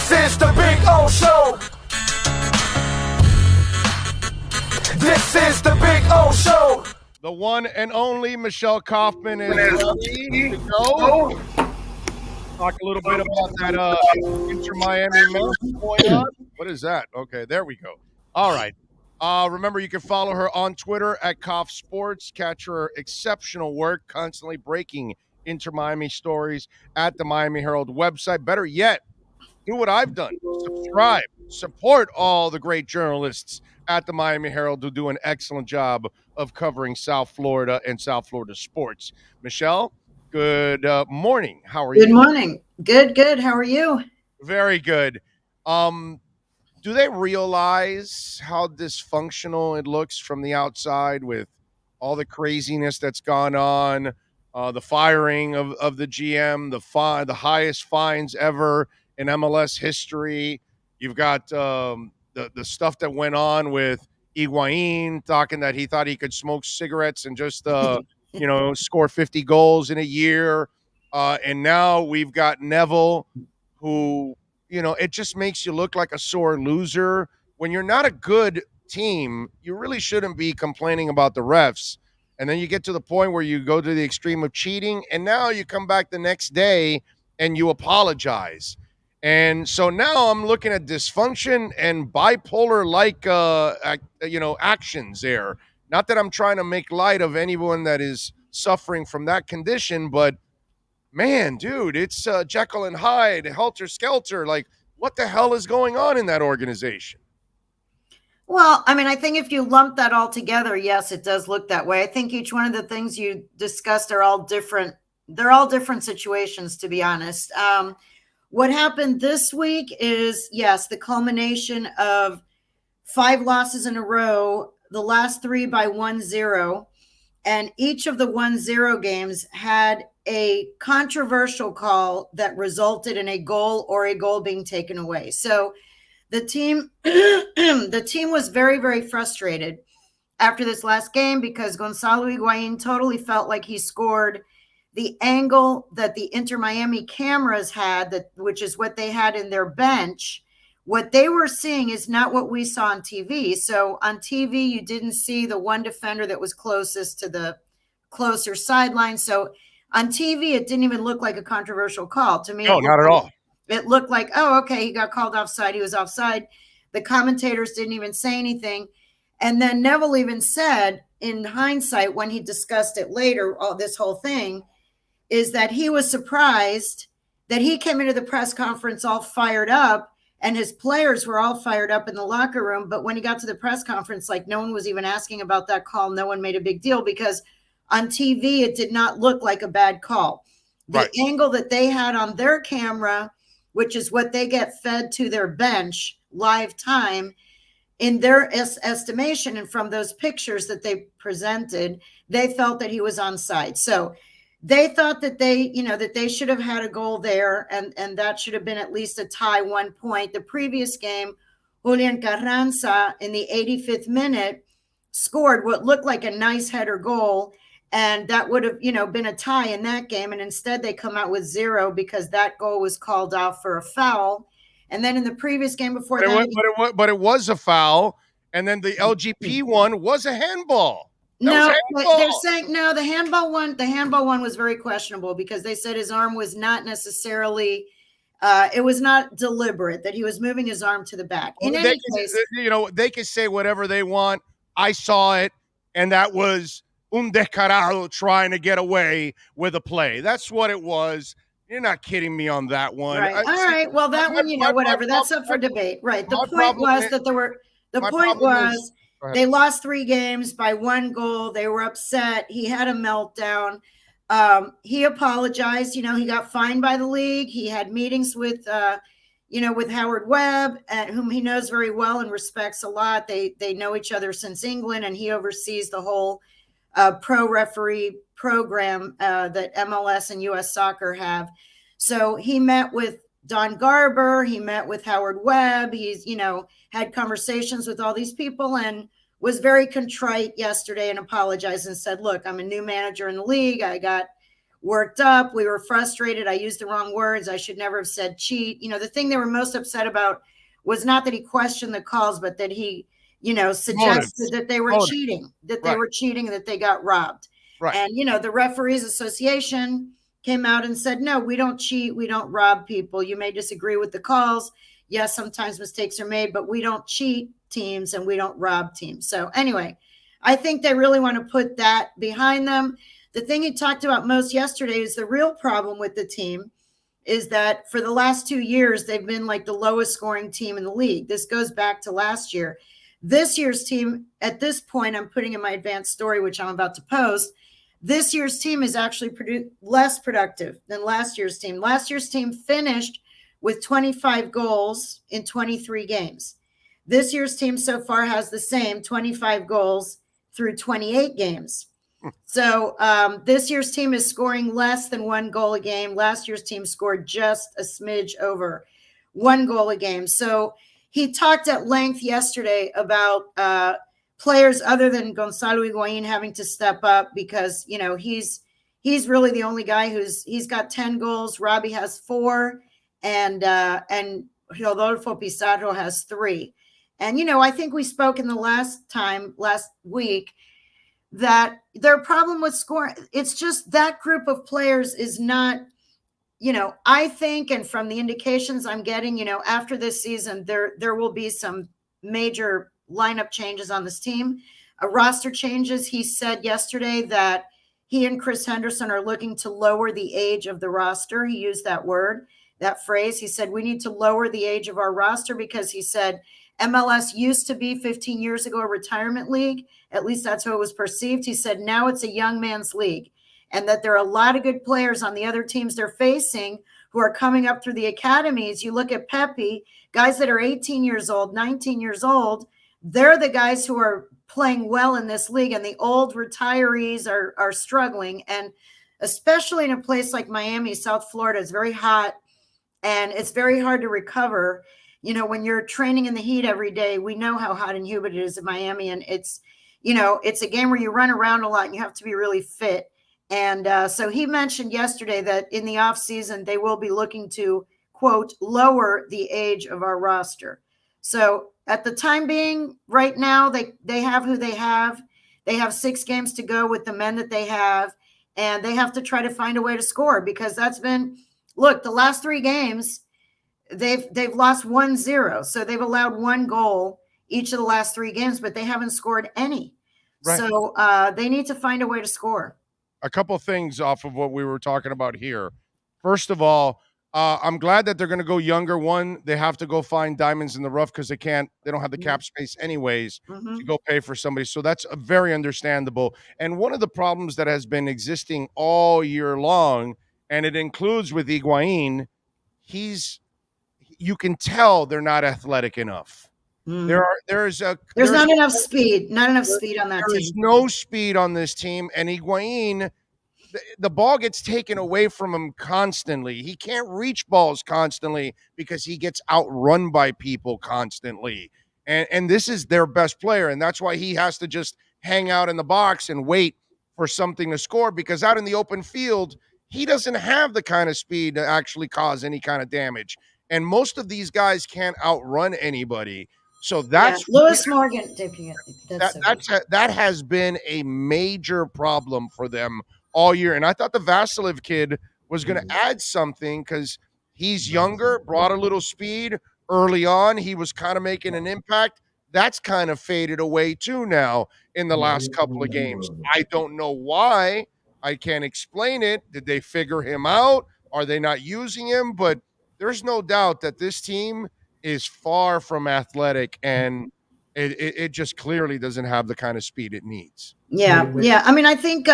This is the Big O Show. This is the Big O Show. The one and only Michelle Kaufman is ready to go. Talk a little bit about that InterMiami mess going on. What is that? Okay, there we go. All right. Remember, you can follow her on Twitter at Kauf Sports. Catch her exceptional work, constantly breaking InterMiami stories at the Miami Herald website. Better yet, do what I've done. Subscribe. Support all the great journalists at the Miami Herald who do an excellent job of covering South Florida and South Florida sports. Michelle, good morning. How are you? Good morning. Good. How are you? Very good. Do they realize how dysfunctional it looks from the outside with all the craziness that's gone on, the firing of the GM, the highest fines ever in MLS history? You've got the stuff that went on with Higuain talking that he thought he could smoke cigarettes and just score 50 goals in a year, and now we've got Neville, who it just makes you look like a sore loser. When you're not a good team, you really shouldn't be complaining about the refs. And then you get to the point where you go to the extreme of cheating, and now you come back the next day and you apologize. And so now I'm looking at dysfunction and bipolar-like, actions there. Not that I'm trying to make light of anyone that is suffering from that condition, but man, dude, it's Jekyll and Hyde, helter skelter. Like, what the hell is going on in that organization? Well, I mean, I think if you lump that all together, yes, it does look that way. I think each one of the things you discussed are all different. They're all different situations, to be honest. What happened this week is, yes, the culmination of 5 losses in a row, the last 3 by 1-0. And each of the 1-0 games had a controversial call that resulted in a goal or a goal being taken away. So the team was very, very frustrated after this last game because Gonzalo Higuain totally felt like he scored. The angle that the InterMiami cameras had, which is what they had in their bench, what they were seeing is not what we saw on TV. So on TV, you didn't see the one defender that was closest to the closer sideline. So on TV, it didn't even look like a controversial call. To me, no, not at all. It looked like, oh, okay, he got called offside. He was offside. The commentators didn't even say anything. And then Neville even said, in hindsight, when he discussed it later, all this whole thing, is that he was surprised that he came into the press conference all fired up and his players were all fired up in the locker room. But when he got to the press conference, like no one was even asking about that call. No one made a big deal because on TV, it did not look like a bad call. The angle that they had on their camera, which is what they get fed to their bench live time, in their estimation and from those pictures that they presented, they felt that he was onside. So they thought that they should have had a goal there, and that should have been at least a tie 1 point. The previous game, Julian Carranza in the 85th minute scored what looked like a nice header goal, and that would have been a tie in that game. And instead they come out with 0 because that goal was called off for a foul. And then in the previous game before that, but it was a foul, and then the LGP one was a handball. No, they're saying no. The handball one was very questionable because they said his arm was not necessarily. It was not deliberate that he was moving his arm to the back. In any case, they can say whatever they want. I saw it, and that was un descarado trying to get away with a play. That's what it was. You're not kidding me on that one. Right. All right. Well, that one, whatever. That's up for debate. Right. The point was that there were. The point was. They lost 3 games by 1 goal. They were upset. He had a meltdown. He apologized. He got fined by the league. He had meetings with Howard Webb, whom he knows very well and respects a lot. They know each other since England, and he oversees the whole pro referee program that MLS and U.S. Soccer have. So he met with Don Garber. He met with Howard Webb. He's, had conversations with all these people and was very contrite yesterday and apologized and said, look, I'm a new manager in the league. I got worked up. We were frustrated. I used the wrong words. I should never have said cheat. The thing they were most upset about was not that he questioned the calls, but that he, suggested that they were cheating, that they got robbed. Right. And, the Referees Association came out and said, no, we don't cheat. We don't rob people. You may disagree with the calls. Yes, sometimes mistakes are made, but we don't cheat teams and we don't rob teams. So anyway, I think they really want to put that behind them. The thing he talked about most yesterday is the real problem with the team is that for the last 2 years, they've been like the lowest scoring team in the league. This goes back to last year. This year's team, at this point, I'm putting in my advanced story, which I'm about to post. This year's team is actually less productive than last year's team. Last year's team finished with 25 goals in 23 games. This year's team so far has the same 25 goals through 28 games. So this year's team is scoring less than 1 goal a game. Last year's team scored just a smidge over 1 goal a game. So he talked at length yesterday about players other than Gonzalo Higuain having to step up because, he's really the only guy he's got 10 goals. Robbie has 4 and Rodolfo Pizarro has 3. And, I think we spoke in the last week that their problem with scoring, it's just that group of players is not, I think, and from the indications I'm getting, after this season, there will be some major lineup changes on this team, roster changes. He said yesterday that he and Chris Henderson are looking to lower the age of the roster. He used that phrase. He said, we need to lower the age of our roster because he said MLS used to be 15 years ago a retirement league. At least that's how it was perceived. He said, now it's a young man's league, and that there are a lot of good players on the other teams they're facing who are coming up through the academies. You look at Pepe, guys that are 18 years old, 19 years old, they're the guys who are playing well in this league, and the old retirees are struggling. And especially in a place like Miami, South Florida, it's very hot, and it's very hard to recover. When you're training in the heat every day, we know how hot and humid it is in Miami, and it's a game where you run around a lot and you have to be really fit. And so he mentioned yesterday that in the off season, they will be looking to, quote, lower the age of our roster. So at the time being, right now, they have who they have. They have 6 games to go with the men that they have, and they have to try to find a way to score because that's been, look, the last 3 games, they've lost 1-0. So they've allowed 1 goal each of the last 3 games, but they haven't scored any. Right. So they need to find a way to score. A couple things off of what we were talking about here. First of all, I'm glad that they're going to go younger. One, they have to go find diamonds in the rough because they don't have the cap space anyways to go pay for somebody. So that's very understandable. And one of the problems that has been existing all year long, and it includes with Higuain, you can tell they're not athletic enough. There's not enough speed. Not enough speed on that team. There's no speed on this team, and Higuain, the ball gets taken away from him constantly. He can't reach balls constantly because he gets outrun by people constantly. And this is their best player, and that's why he has to just hang out in the box and wait for something to score, because out in the open field, he doesn't have the kind of speed to actually cause any kind of damage. And most of these guys can't outrun anybody. So that's Lewis Morgan. That has been a major problem for them all year. And I thought the Vasilev kid was going to add something because he's younger, brought a little speed early on. He was kind of making an impact. That's kind of faded away too now in the last couple of games. I don't know why. I can't explain it. Did they figure him out? Are they not using him? But there's no doubt that this team is far from athletic, and it just clearly doesn't have the kind of speed it needs. Yeah. I mean, I think,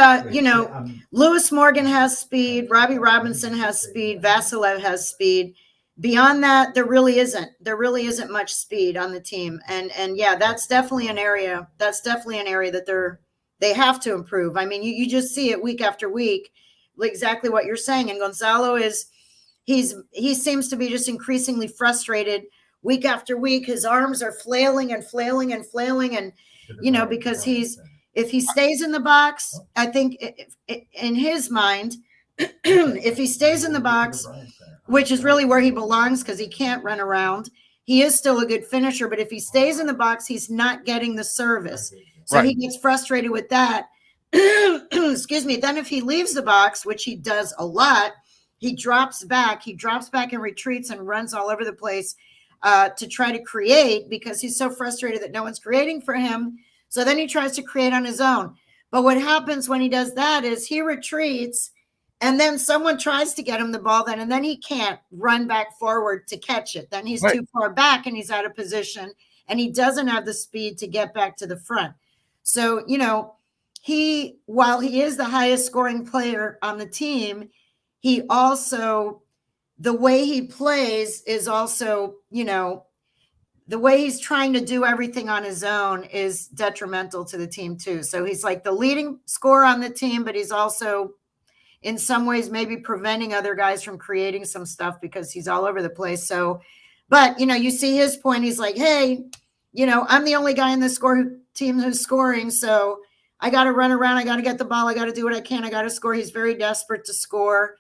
Lewis Morgan has speed. Robbie Robinson has speed. Vasilev has speed. Beyond that, there really isn't much speed on the team. And yeah, that's definitely an area that they have to improve. I mean, you just see it week after week, exactly what you're saying. And Gonzalo he seems to be just increasingly frustrated week after week. His arms are flailing and flailing and flailing. And, because if he stays in the box, I think in his mind, If he stays in the box, which is really where he belongs because he can't run around, he is still a good finisher. But if he stays in the box, he's not getting the service. So Right. he gets frustrated with that. Excuse me. Then if he leaves the box, which he does a lot, he drops back. He drops back and retreats and runs all over the place to try to create because he's so frustrated that no one's creating for him. So then he tries to create on his own. But what happens when he does that is he retreats and then someone tries to get him the ball then, and then he can't run back forward to catch it. Then he's too far back and he's out of position and he doesn't have the speed to get back to the front. So, while he is the highest scoring player on the team, he also, the way he plays is also, the way he's trying to do everything on his own is detrimental to the team too. So he's like the leading scorer on the team, but he's also in some ways maybe preventing other guys from creating some stuff because he's all over the place. So, but you see his point. He's like, hey, I'm the only guy in the team who's scoring. So I got to run around. I got to get the ball. I got to do what I can. I got to score. He's very desperate to score.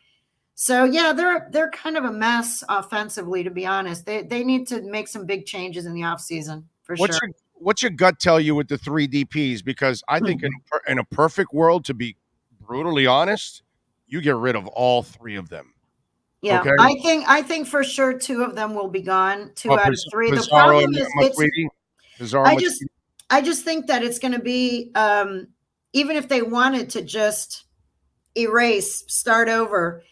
So yeah, they're kind of a mess offensively, to be honest. They need to make some big changes in the offseason for sure. What's your gut tell you with the 3 DPs? Because I think in a perfect world, to be brutally honest, you get rid of all 3 of them. Yeah, okay? I think for sure 2 of them will be gone. 2 out of 3. Pizarro The problem is I just think that it's going to be even if they wanted to just start over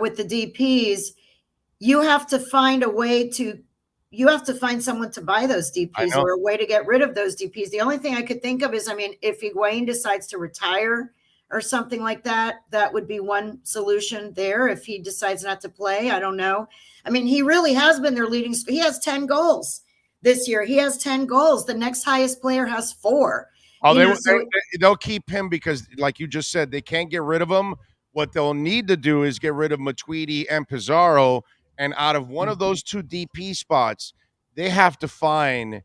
with the DPs, you have to find someone to buy those DPs or a way to get rid of those DPs. The only thing I could think of is, if Higuain decides to retire or something like that, that would be one solution there. If he decides not to play, I don't know. He really has been their leading. He has 10 goals this year. He has 10 goals. The next highest player has 4. They'll keep him because, like you just said, they can't get rid of him. What they'll need to do is get rid of Matuidi and Pizarro. And out of one of those 2 DP spots, they have to find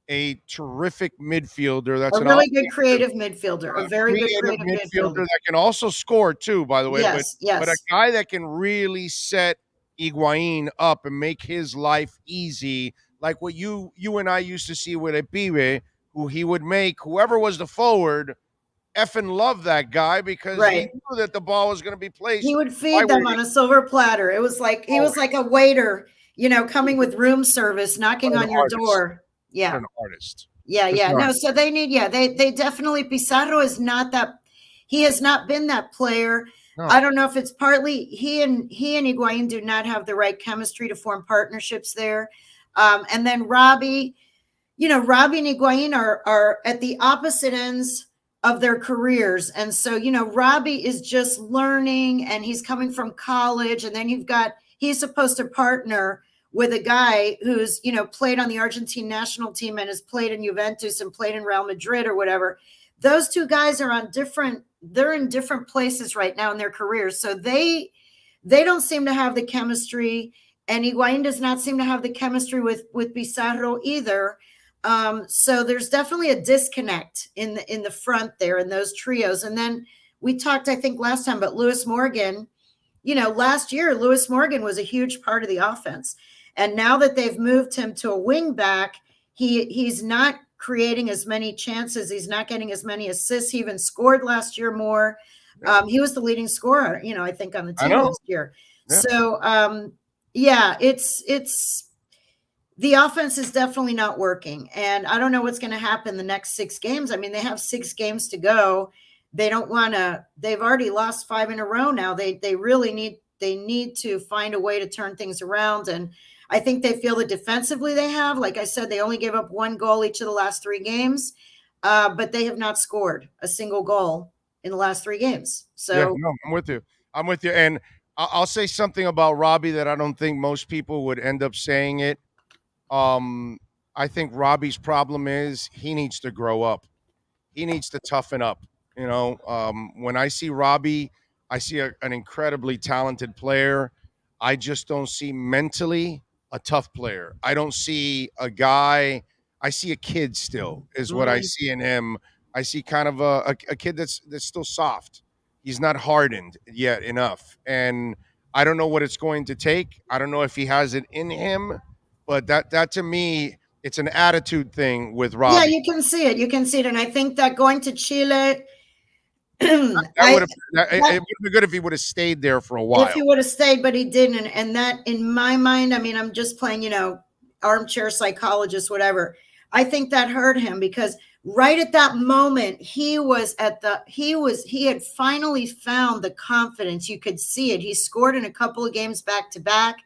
a terrific midfielder. That's a really good creative midfielder. A very good creative midfielder that can also score too, by the way. Yes, but a guy that can really set Higuain up and make his life easy, like what you and I used to see with Pibe, who he would make whoever was the forward effing love that guy because he knew that the ball was going to be placed. He would feed them on a silver platter. It was like he was like a waiter, coming with room service, knocking on your door. Yeah. An artist. Yeah. No, so they need, they definitely, Pizarro is not that, he has not been that player. No. I don't know if it's partly he and Higuain do not have the right chemistry to form partnerships there. And then Robbie and Higuain are at the opposite ends of their careers. And so, Robbie is just learning and he's coming from college. And then he's supposed to partner with a guy who's, played on the Argentine national team and has played in Juventus and played in Real Madrid or whatever. Those 2 guys are they're in different places right now in their careers. So they don't seem to have the chemistry, and Higuain does not seem to have the chemistry with Pizarro either. So there's definitely a disconnect in the front there in those trios. And then we talked, I think last time, but Lewis Morgan, last year, Lewis Morgan was a huge part of the offense. And now that they've moved him to a wing back, he's not creating as many chances. He's not getting as many assists. He even scored last year more. He was the leading scorer, I think on the team last year. Yeah. So, it's the offense is definitely not working. And I don't know what's going to happen the next 6 games. They have 6 games to go. They don't want to, they've already lost 5 in a row now. They really need to find a way to turn things around. And I think they feel that defensively they have, like I said, they only gave up 1 goal each of the last 3 games, but they have not scored a single goal in the last 3 games. So I'm with you. And I'll say something about Robbie that I don't think most people would end up saying it. I think Robbie's problem is he needs to grow up. He needs to toughen up. When I see Robbie, I see an incredibly talented player. I just don't see mentally a tough player. I don't see a guy. I see a kid still is what I see in him. I see kind of a kid that's still soft. He's not hardened yet enough, and I don't know what it's going to take. I don't know if he has it in him, but that to me, it's an attitude thing with Yeah, Robbie. you can see it. You can see it. And I think that going to Chile, That would have it would have been good if he would have stayed there for a if he while. would have stayed, but he didn't. And that, in my mind, I mean, I'm just playing, armchair psychologist, whatever. I think that hurt him because right at that moment, he had finally found the confidence. You could see it. He scored in a couple of games back to back.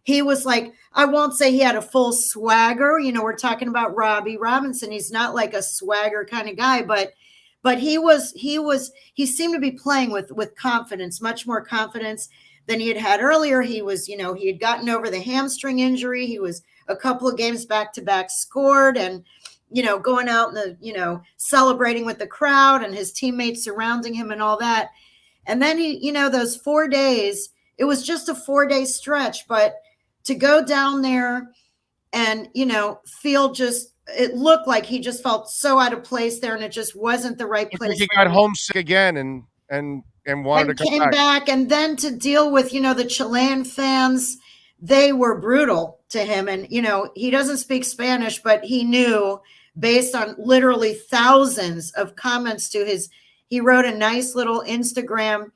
He was like, I won't say he had a full swagger. We're talking about Robbie Robinson. He's not like a swagger kind of guy, but he seemed to be playing with confidence, much more confidence than he had earlier. He had gotten over the hamstring injury. He was a couple of games back to back scored, and going out and celebrating with the crowd and his teammates surrounding him and all that. And then those 4 days, it was just a 4-day stretch, but to go down there and feel it looked like he just felt so out of place there, and it just wasn't the right place. He got homesick again and wanted to come came back. And then to deal with the Chilean fans, they were brutal to him. And he doesn't speak Spanish, but he knew, based on literally thousands of comments he wrote a nice little Instagram.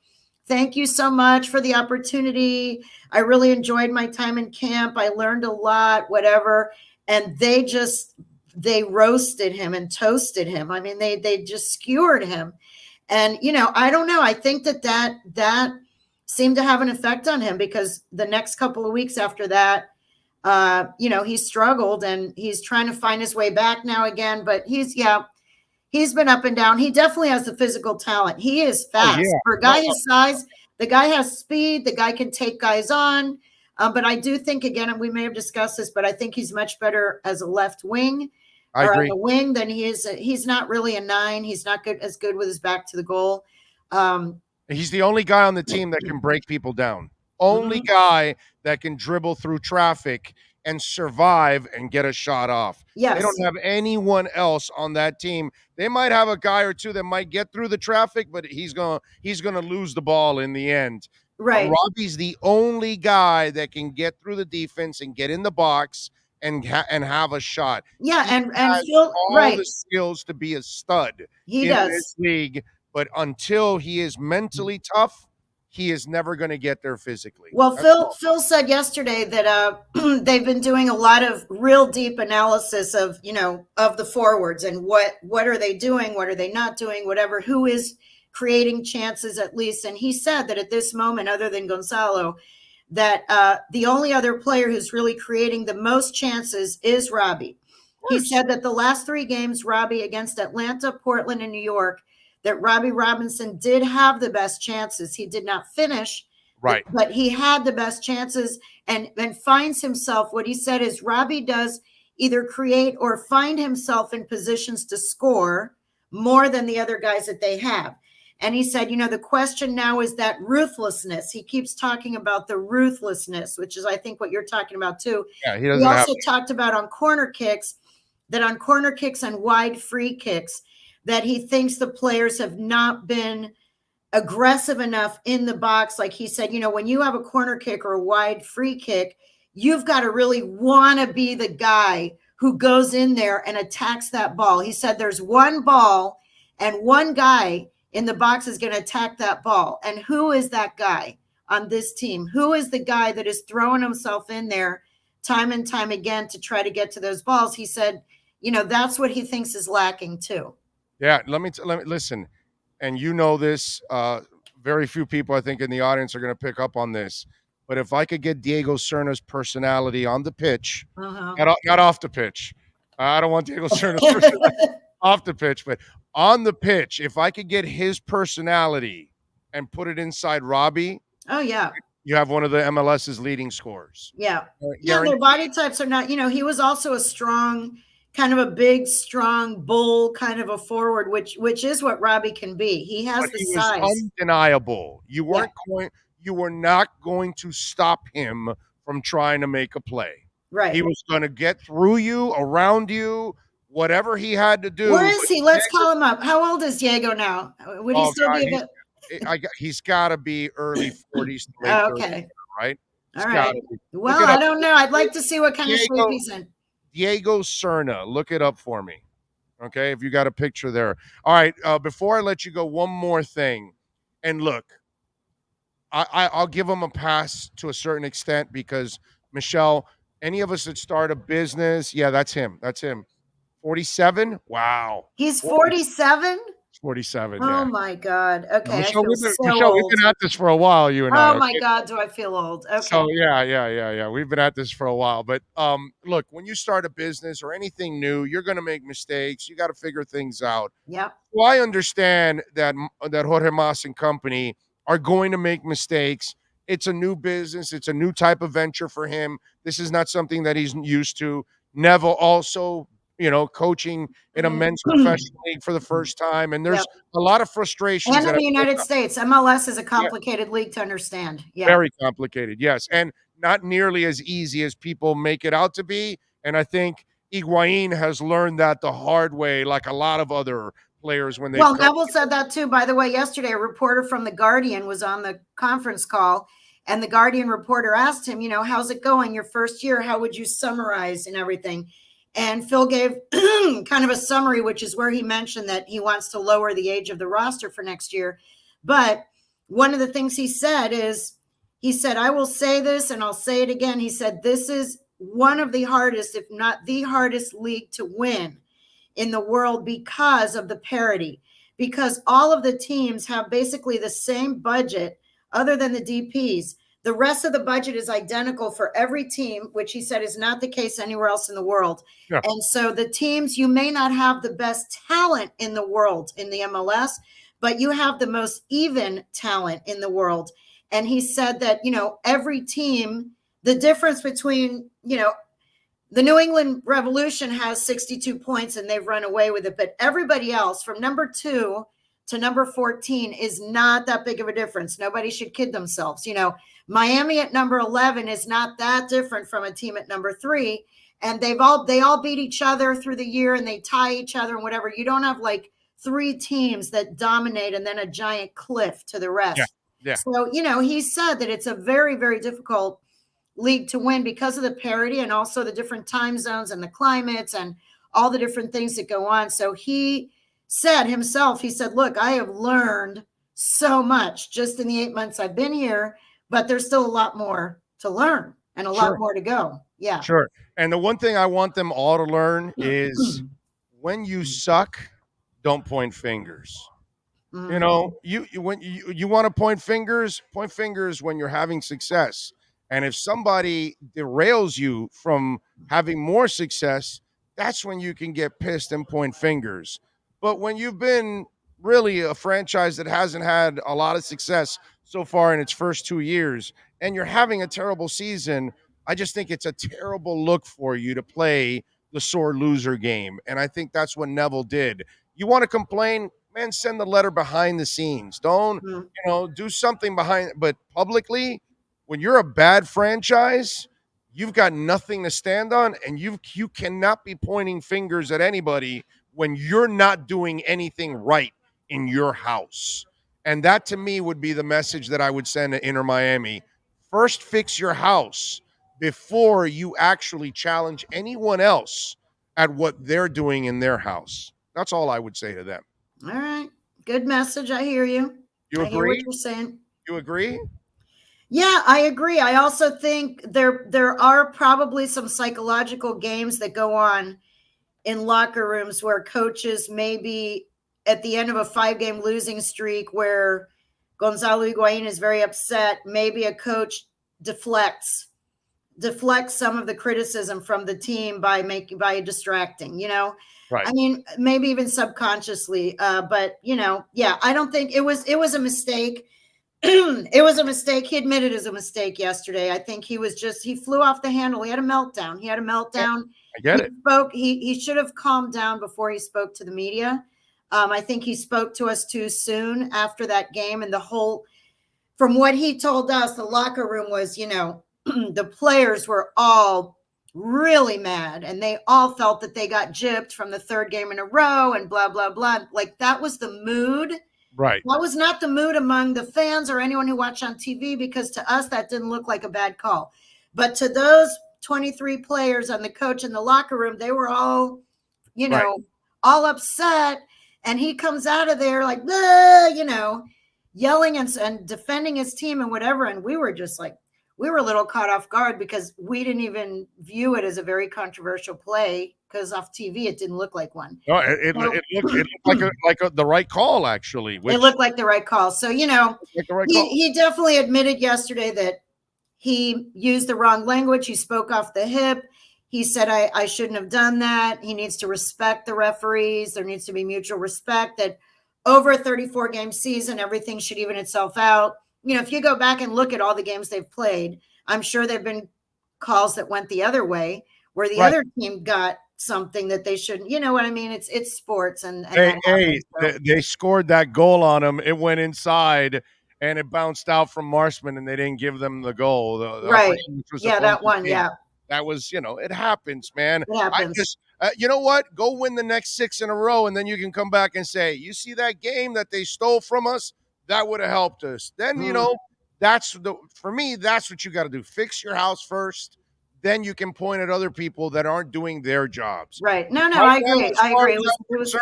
Thank you so much for the opportunity. I really enjoyed my time in camp. I learned a lot, whatever. And they roasted him and toasted him. I mean, they just skewered him. And, I don't know. I think that seemed to have an effect on him, because the next couple of weeks after that, he struggled, and he's trying to find his way back now again. But he's been up and down. He definitely has the physical talent. He is fast. For a guy his size, the guy has speed. The guy can take guys on. But I do think, again, and we may have discussed this, but I think he's much better as a left wing or on the wing than he is. He's not really a 9. He's not as good with his back to the goal. He's the only guy on the team that can break people down. Only guy that can dribble through traffic and survive and get a shot off. Yes. They don't have anyone else on that team. They might have a guy or two that might get through the traffic, but he's gonna lose the ball in the end. Right. Robbie's the only guy that can get through the defense and get in the box and have a shot. Yeah, he and has Phil, all right. the skills to be a stud He in does. this league, but until he is mentally tough, he is never going to get there physically. Well, Phil said yesterday that they've been doing a lot of real deep analysis of the forwards and what are they doing, what are they not doing, whatever, who is creating chances at least. And he said that at this moment, other than Gonzalo, that the only other player who's really creating the most chances is Robbie. He said that the last 3 games, Robbie, against Atlanta, Portland, and New York, that Robbie Robinson did have the best chances. He did not finish, right, but he had the best chances, and finds himself, what he said is Robbie does either create or find himself in positions to score more than the other guys that they have. And he said, the question now is that ruthlessness. He keeps talking about the ruthlessness, which is, I think, what you're talking about too. Yeah, he also talked about on corner kicks and wide free kicks, that he thinks the players have not been aggressive enough in the box. Like he said, when you have a corner kick or a wide free kick, you've got to really want to be the guy who goes in there and attacks that ball. He said there's one ball and one guy in the box is going to attack that ball. And who is that guy on this team? Who is the guy that is throwing himself in there time and time again to try to get to those balls? He said, that's what he thinks is lacking too. Yeah, let me listen, and this. Very few people, I think, in the audience are going to pick up on this. But if I could get Diego Serna's personality on the pitch, not off the pitch, I don't want Diego Serna's personality off the pitch, but on the pitch, if I could get his personality and put it inside Robbie, oh yeah, you have one of the MLS's leading scorers. Yeah, their body types are not. He was also a strong, kind of a big, strong bull, kind of a forward, which is what Robbie can be. He has the size. Undeniable. You were not going to stop him from trying to make a play. Right. He was going to get through you, around you, whatever he had to do. Where is he? Let's call him up. How old is Diego now? Would he still be a bit? He's got to be early 40s to late 30s, Okay. right? All He's right. gotta be. Look Well, it I up. don't know. I'd like to see what kind of shape Diego he's in. Diego Serna. Look it up for me. Okay, if you got a picture there. All right. Before I let you go, one more thing. And look, I'll give him a pass to a certain extent because Michelle, any of us that start a business, yeah, that's him. That's him. 47? Wow. He's 40 47? 47, Oh yeah. my God. Now, Okay, I feel so Michelle, we've old. been at this for a while, you and I. Oh my Okay. God, do I feel old? Okay. So yeah. We've been at this for a while. But look, when you start a business or anything new, you're gonna make mistakes. You got to figure things out. Yep. Well, I understand that Jorge Mas and company are going to make mistakes. It's a new business. It's a new type of venture for him. This is not something that he's used to. Neville also, coaching in a men's professional league for the first time, and Yep. there's a lot of frustrations And in that the United States, MLS is a yeah, complicated league to understand. Yeah. very complicated. Yes, and not nearly as easy as people make it out to be. And I think Higuain has learned that the hard way, like a lot of other players when they've Well, come. Neville said that too. By the way, yesterday, a reporter from The Guardian was on the conference call, and the Guardian reporter asked him, how's it going your first year? How would you summarize and everything? And Phil gave kind of a summary, which is where he mentioned that he wants to lower the age of the roster for next year. But one of the things he said is, I will say this and I'll say it again. He said, this is one of the hardest, if not the hardest league to win in the world because of the parity, because all of the teams have basically the same budget other than the DPs. The rest of the budget is identical for every team, which he said is not the case anywhere else in the world. Yeah. And so the teams, you may not have the best talent in the world in the MLS, but you have the most even talent in the world. And he said that, every team, the difference between, the New England Revolution has 62 points and they've run away with it. But everybody else from number 2 to number 14 is not that big of a difference. Nobody should kid themselves. Miami at number 11 is not that different from a team at number 3. And they all beat each other through the year and they tie each other and whatever. You don't have like 3 teams that dominate and then a giant cliff to the rest. Yeah. So, he said that it's a very, very difficult league to win because of the parity and also the different time zones and the climates and all the different things that go on. So he said himself, look, I have learned so much just in the 8 months I've been here, but there's still a lot more to learn and a lot more to go. Yeah. Sure. And the one thing I want them all to learn is when you suck, don't point fingers. When you want to point fingers when you're having success. And if somebody derails you from having more success, that's when you can get pissed and point fingers. But when you've been really a franchise that hasn't had a lot of success so far in its first 2 years and you're having a terrible season, I just think it's a terrible look for you to play the sore loser game. And I think that's what Neville did. You want to complain? Man, send the letter behind the scenes. Don't, do something behind, but publicly, when you're a bad franchise, you've got nothing to stand on, and you cannot be pointing fingers at anybody when you're not doing anything right in your house. And that to me would be the message that I would send to InterMiami. First, fix your house before you actually challenge anyone else at what they're doing in their house. That's all I would say to them. All right. Good message. I hear you. You I hear what agree? you're saying. You agree? Yeah, I agree. I also think there are probably some psychological games that go on in locker rooms where coaches maybe at the end of a 5-game losing streak where Gonzalo Higuain is very upset, maybe a coach deflects some of the criticism from the team by distracting, Right. I mean, maybe even subconsciously. But I don't think it was a mistake. It was a mistake. He admitted it was a mistake yesterday. I think he flew off the handle. He had a meltdown. I get it. He should have calmed down before he spoke to the media. I think he spoke to us too soon after that game. And from what he told us, the locker room was, the players were all really mad and they all felt that they got gypped from the 3rd game in a row and blah, blah, blah. Like that was the mood Right. That was not the mood among the fans or anyone who watched on TV, because to us, that didn't look like a bad call. But to those 23 players and the coach in the locker room, they were all, all upset. And he comes out of there like, yelling and defending his team and whatever. And we were just like, we were a little caught off guard because we didn't even view it as a very controversial play, because off TV it didn't look like one. No, it looked like the right call, actually. It looked like the right call. So, right he definitely admitted yesterday that he used the wrong language. He spoke off the hip. He said, I shouldn't have done that. He needs to respect the referees. There needs to be mutual respect, that over a 34-game season, everything should even itself out. If you go back and look at all the games they've played, I'm sure there've been calls that went the other way, where the other team got something that they shouldn't. You know what I mean? It's sports, and they scored that goal on him. It went inside, and it bounced out from Marshman, and they didn't give them the goal. Right? Yeah, that one. Yeah, that was. It happens, man. It happens. You know what? Go win the next 6 in a row, and then you can come back and say, you see that game that they stole from us? That would have helped us. Then, for me, that's what you got to do. Fix your house first. Then you can point at other people that aren't doing their jobs. Right. No, I agree. I agree. It was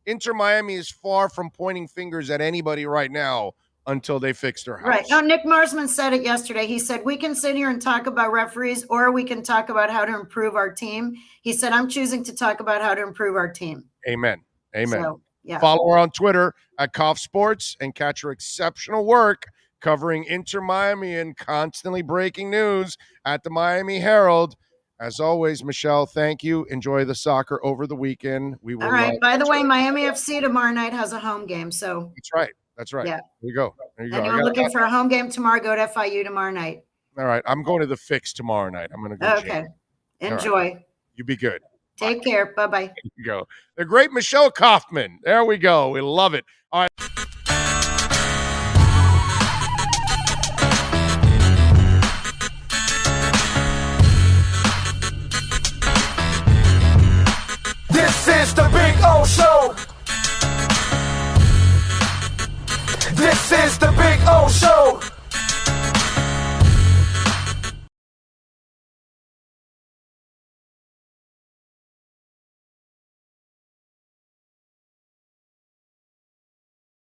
InterMiami is far from pointing fingers at anybody right now until they fix their house. Right. No, Nick Marsman said it yesterday. He said, we can sit here and talk about referees, or we can talk about how to improve our team. He said, I'm choosing to talk about how to improve our team. Amen. So, yeah. Follow her on Twitter at Kauf Sports and catch her exceptional work covering InterMiami and constantly breaking news at the Miami Herald. As always, Michelle, thank you. Enjoy the soccer over the weekend. We will. All right. By the way, Miami FC tomorrow night has a home game. So that's right. Yeah. There you go. Anyone looking for a home game tomorrow, go to FIU tomorrow night. All right. I'm going to the Fix tomorrow night. I'm going to go. Okay. Enjoy. Right. You be good. Take care. Bye-bye. There you go. The great Michelle Kaufman. There we go. We love it. All right. This is the Big O Show. This is the Big O Show.